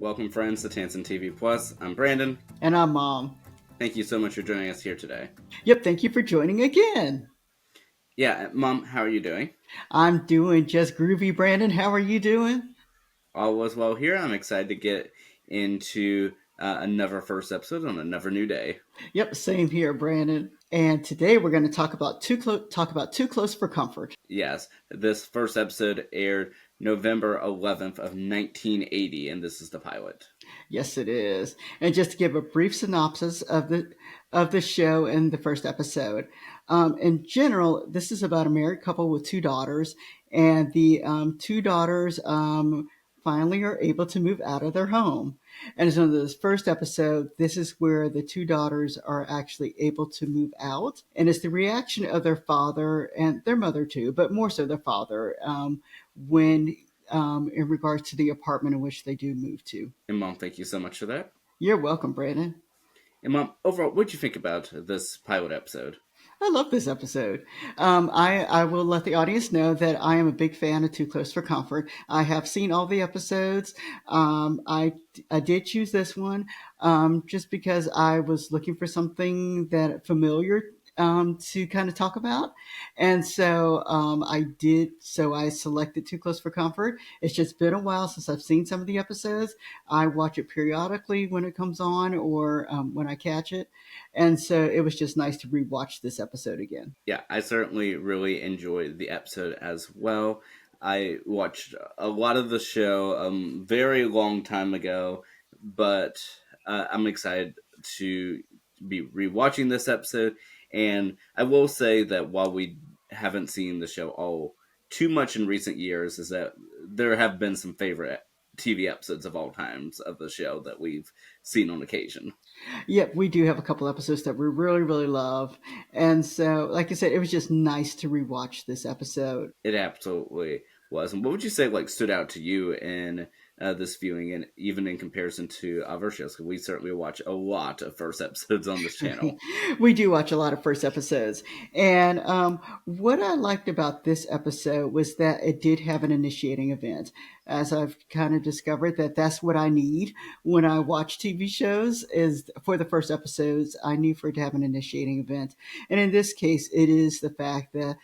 Welcome, friends, to Tansson TV Plus. I'm Brandon. And I'm Mom. Thank you so much for joining us here today. Yep, thank you for joining again. Yeah, Mom, how are you doing? I'm doing just groovy, Brandon. How are you doing? All was well here. I'm excited to get into another first episode on another new day. Yep, same here, Brandon. And today we're going to talk about Too Close for Comfort. Yes, this first episode aired November 11th of 1980, and this is the pilot. Yes, it is. And just to give a brief synopsis of the show and the first episode. In general, this is about a married couple with two daughters, and the two daughters finally are able to move out of their home. And so in this first episode, this is where the two daughters are actually able to move out, and it's the reaction of their father and their mother too, but more so their father when in regards to the apartment in which they do move to. And Mom, thank you so much for that. You're welcome, Brandon. And Mom, overall, what did you think about this pilot episode? I love this episode. I will let the audience know that I am a big fan of Too Close for Comfort. I have seen all the episodes. I did choose this one just because I was looking for something that familiar to kind of talk about, and so I did. So I selected Too Close for Comfort. It's just been a while since I've seen some of the episodes. I watch it periodically when it comes on or when I catch it. And so it was just nice to rewatch this episode again. Yeah, I certainly really enjoyed the episode as well. I watched a lot of the show very long time ago, but I'm excited to be rewatching this episode. And I will say that while we haven't seen the show all too much in recent years, is that there have been some favorite TV episodes of all times of the show that we've seen on occasion. Yep, we do have a couple episodes that we really, really love. And so, like I said, it was just nice to rewatch this episode. It absolutely was. And what would you say stood out to you in this viewing, and even in comparison to other shows? Because we certainly watch a lot of first episodes on this channel. We do watch a lot of first episodes. And what I liked about this episode was that it did have an initiating event. As I've kind of discovered that that's what I need when I watch TV shows is for the first episodes, I need for it to have an initiating event. And in this case, it is the fact that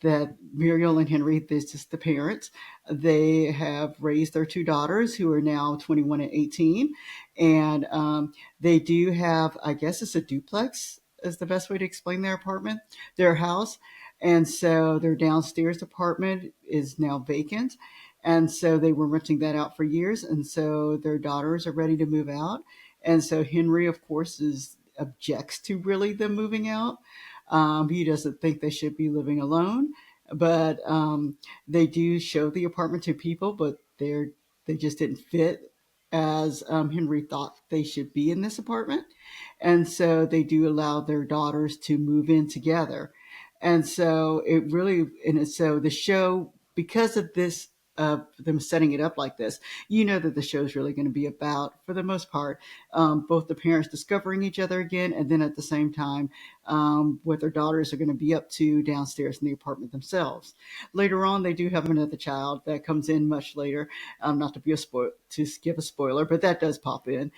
that Muriel and Henry, this is the parents, they have raised their two daughters who are now 21 and 18. And they do have, I guess it's a duplex is the best way to explain their apartment, their house. And so their downstairs apartment is now vacant. And so they were renting that out for years. And so their daughters are ready to move out. And so Henry, of course, objects to really them moving out. He doesn't think they should be living alone, but they do show the apartment to people, but they just didn't fit as Henry thought they should be in this apartment, and so they do allow their daughters to move in together, and so so the show, because of this. Them setting it up like this, you know that the show is really going to be about, for the most part, both the parents discovering each other again, and then at the same time, what their daughters are going to be up to downstairs in the apartment themselves. Later on, they do have another child that comes in much later. Not to be to give a spoiler, but that does pop in.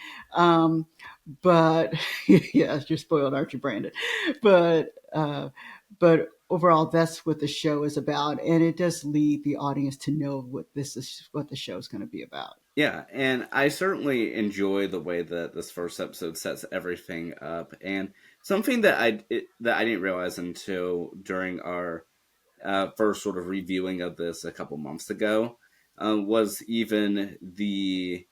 But yeah, you're spoiled, aren't you, Brandon? But but overall, that's what the show is about, and it does lead the audience to know what the show is going to be about. Yeah, and I certainly enjoy the way that this first episode sets everything up. And something that I didn't realize until during our first sort of reviewing of this a couple months ago was even the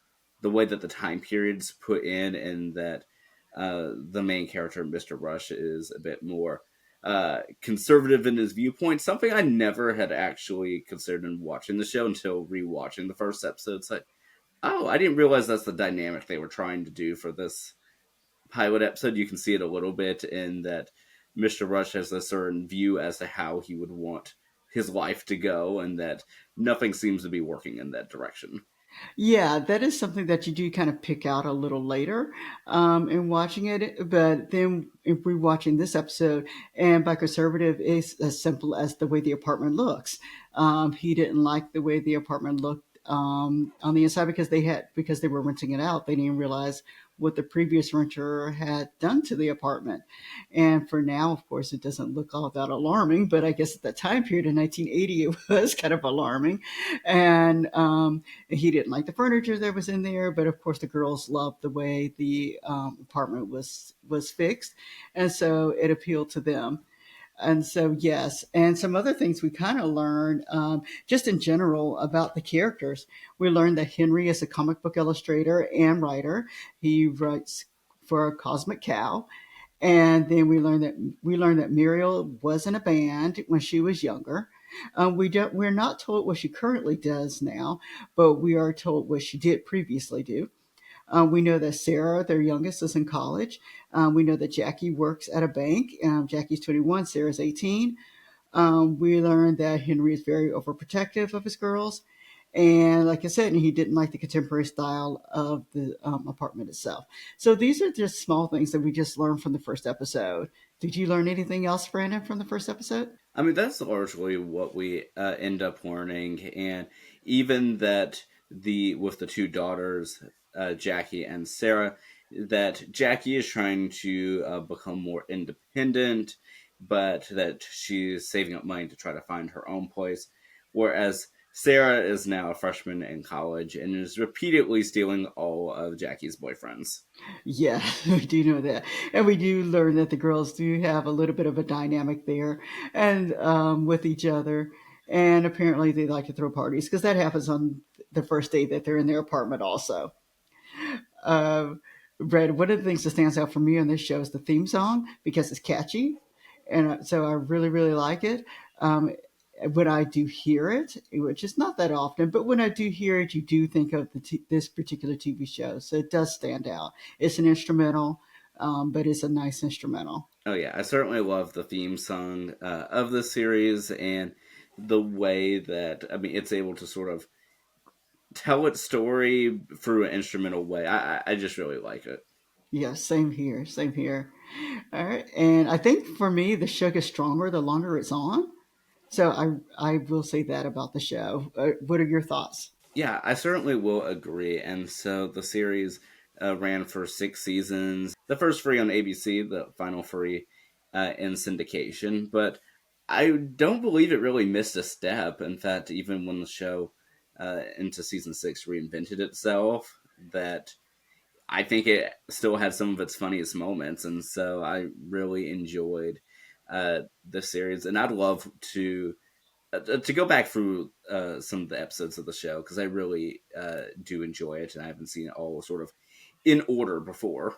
way that the time periods put in, and that the main character, Mr. Rush, is a bit more conservative in his viewpoint. Something I never had actually considered in watching the show until rewatching the first episode. It's like, oh, I didn't realize that's the dynamic they were trying to do for this pilot episode. You can see it a little bit in that Mr. Rush has a certain view as to how he would want his life to go, and that nothing seems to be working in that direction. Yeah, that is something that you do kind of pick out a little later in watching it. But then if we're watching this episode, and by conservative is as simple as the way the apartment looks. He didn't like the way the apartment looked on the inside because they were renting it out. They didn't realize what the previous renter had done to the apartment. And for now, of course, it doesn't look all that alarming, but I guess at that time period in 1980, it was kind of alarming. And he didn't like the furniture that was in there, but of course, the girls loved the way the apartment was fixed, and so it appealed to them. And so, yes, and some other things we kind of learned just in general about the characters. We learned that Henry is a comic book illustrator and writer. He writes for Cosmic Cow. And then we learned that Muriel was in a band when she was younger. We're not told what she currently does now, but we are told what she did previously do. We know that Sarah, their youngest, is in college. We know that Jackie works at a bank. Jackie's 21, Sarah's 18. We learned that Henry is very overprotective of his girls. And like I said, he didn't like the contemporary style of the apartment itself. So these are just small things that we just learned from the first episode. Did you learn anything else, Brandon, from the first episode? I mean, that's largely what we end up learning, and even that the with the two daughters, Jackie and Sarah, that Jackie is trying to become more independent, but that she's saving up money to try to find her own place, whereas Sarah is now a freshman in college and is repeatedly stealing all of Jackie's boyfriends. Yeah, we do know that. And we do learn that the girls do have a little bit of a dynamic there and with each other. And apparently they like to throw parties because that happens on the first day that they're in their apartment also. Uh, Brad, one of the things that stands out for me on this show is the theme song because it's catchy. And so I really, really like it. Um, when I do hear it, which is not that often, but when I do hear it, you do think of this particular TV show. So it does stand out. It's an instrumental, but it's a nice instrumental. Oh yeah, I certainly love the theme song of the series and the way that it's able to sort of tell its story through an instrumental way. I just really like it. Yeah, same here. Same here. All right. And I think for me, the show gets stronger the longer it's on. So I will say that about the show. What are your thoughts? Yeah, I certainly will agree. And so the series ran for 6 seasons. The first three on ABC, the final three in syndication. But I don't believe it really missed a step. In fact, even when the show into season 6 reinvented itself, that I think it still had some of its funniest moments, and so I really enjoyed the series. And I'd love to go back through some of the episodes of the show because I really do enjoy it, and I haven't seen it all sort of in order before.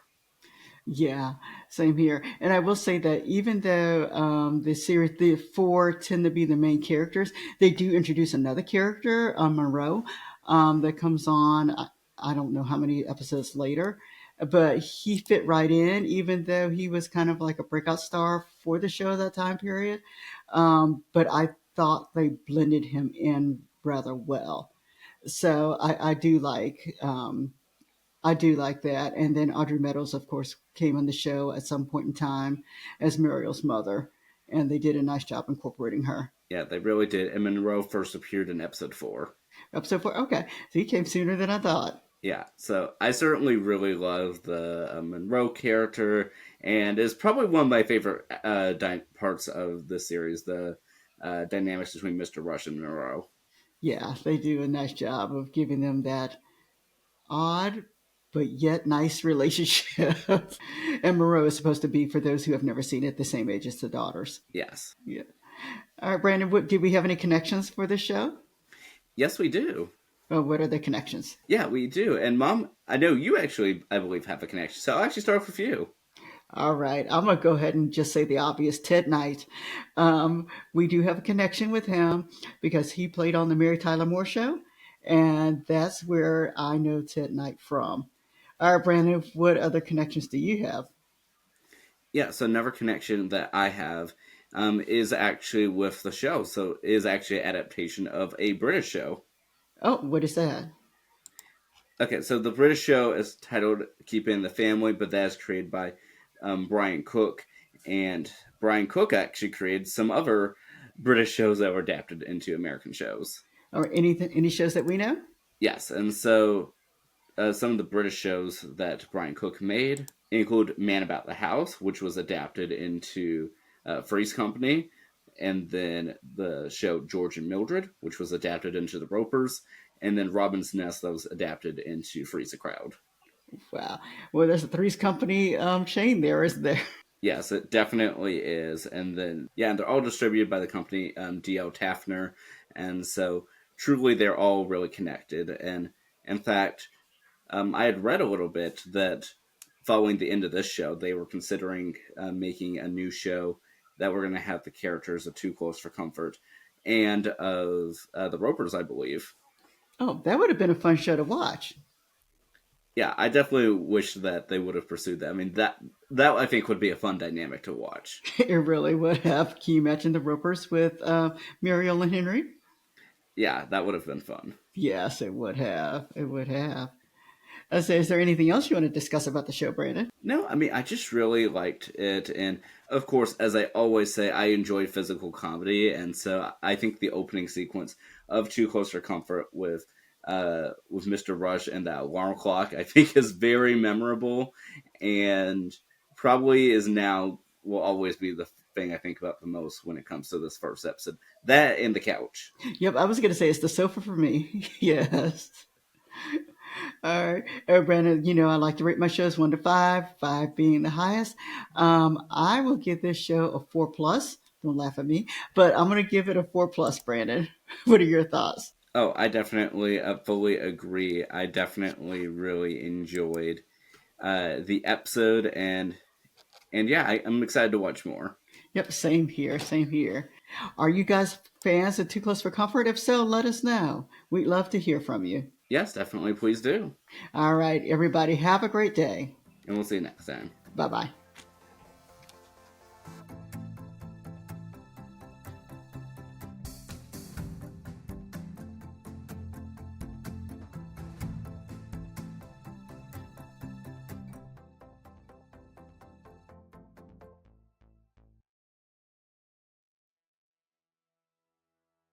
Yeah, same here. And I will say that even though the four tend to be the main characters, they do introduce another character, Monroe, that comes on. I don't know how many episodes later, but he fit right in, even though he was kind of like a breakout star for the show that time period. But I thought they blended him in rather well. So I do like that. And then Audrey Meadows, of course, came on the show at some point in time as Muriel's mother, and they did a nice job incorporating her. Yeah, they really did. And Monroe first appeared in episode 4. Episode 4, okay, so he came sooner than I thought. Yeah, so I certainly really love the Monroe character, and is probably one of my favorite parts of the series, the dynamics between Mr. Rush and Monroe. Yeah, they do a nice job of giving them that odd but yet nice relationship. And Moreau is supposed to be, for those who have never seen it, the same age as the daughters. Yes. Yeah. All right, Brandon, did we have any connections for this show? Yes, we do. What are the connections? Yeah, we do. And Mom, I know you actually, I believe, have a connection. So I'll actually start off with you. All right, I'm gonna go ahead and just say the obvious. Ted Knight. We do have a connection with him because he played on the Mary Tyler Moore Show, and that's where I know Ted Knight from. All right, Brandon, what other connections do you have? Yeah, so another connection that I have is actually with the show. So is actually an adaptation of a British show. Oh, what is that? Okay, so the British show is titled Keeping the Family, but that is created by Brian Cook. And Brian Cook actually created some other British shows that were adapted into American shows. Or anything? Any shows that we know? Yes, and so some of the British shows that Brian Cook made include Man About the House, which was adapted into Three's Company, and then the show George and Mildred, which was adapted into The Ropers, and then Robin's Nest that was adapted into Freeze the Crowd. Wow. Well, there's a Three's Company chain there, isn't there? Yes, it definitely is. And then, yeah, and they're all distributed by the company D.L. Taffner. And so truly they're all really connected. And in fact, I had read a little bit that following the end of this show, they were considering making a new show that were going to have the characters of Too Close for Comfort and of the Ropers, I believe. Oh, that would have been a fun show to watch. Yeah, I definitely wish that they would have pursued that. I mean, that I think would be a fun dynamic to watch. It really would have. Can you imagine the Ropers with Muriel and Henry? Yeah, that would have been fun. Yes, it would have. It would have. So is there anything else you want to discuss about the show, Brandon? No, I mean, I just really liked it. And of course, as I always say, I enjoy physical comedy. And so I think the opening sequence of Too Close for Comfort with Mr. Rush and that alarm clock, I think is very memorable and probably is now will always be the thing I think about the most when it comes to this first episode. That and the couch. Yep, I was going to say it's the sofa for me. Yes. All right. Brandon, you know, I like to rate my shows 1 to 5, 5 being the highest. I will give this show a 4 plus. Don't laugh at me, but I'm going to give it a 4 plus, Brandon. What are your thoughts? Oh, I definitely fully agree. I definitely really enjoyed the episode, and yeah, I'm excited to watch more. Yep, same here. Same here. Are you guys fans of Too Close for Comfort? If so, let us know. We'd love to hear from you. Yes, definitely, please do, All right, everybody, have a great day. and we'll see you next time. Bye bye.